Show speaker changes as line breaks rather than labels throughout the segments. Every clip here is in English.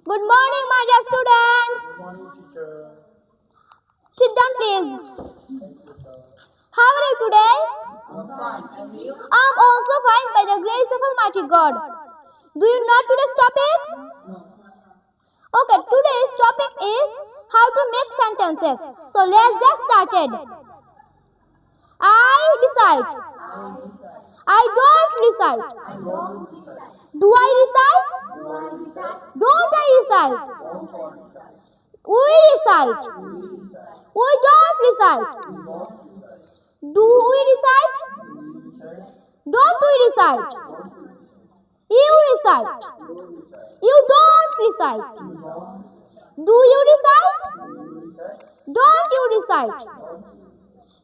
Good morning, my dear students.
Good morning, teacher.
Sit down, please.
Thank you, sir.
How are you today?
I'm fine. And you?
I'm also fine by the grace of Almighty God. Do you know today's topic?
No.
Okay, today's topic is how to make sentences. So let's get started. I decide. I don't decide.
I don't decide.
Do I decide?
Do I decide?
Don't I decide?
Don't I decide?
We decide.
We decide.
We don't decide.
We don't decide.
Do we decide?
We decide.
Don't we decide?
Don't we decide?
You decide.
You decide.
You don't decide.
You don't decide.
Do you decide?
You decide.
Don't you decide?
Don't you decide?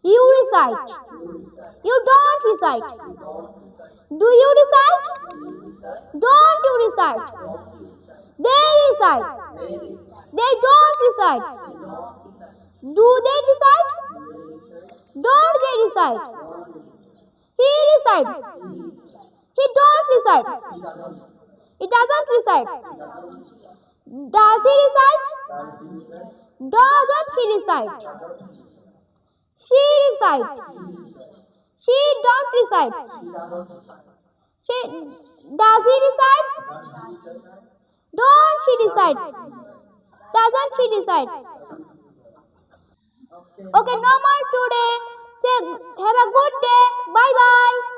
You decide.
You decide.
You don't decide.
You don't decide.
Do you decide?
You decide.
Don't you decide?
Don't you decide?
They decide.
They decide.
They don't decide.
They don't decide.
Do they decide?
They decide.
Don't they decide?
Don't you decide?
He decides.
He decides.
He don't decides.
He doesn't.
He doesn't decide.
He doesn't decide.
Does he decide?
Does he decide?
Doesn't he decide?
Doesn't he decide?
She decides.
She decides.
She don't decides.
She doesn't decide.
She does he decides?
Does he decide?
Don't she decides? Doesn't she decides? Okay, no more today. Say have a good day. Bye bye.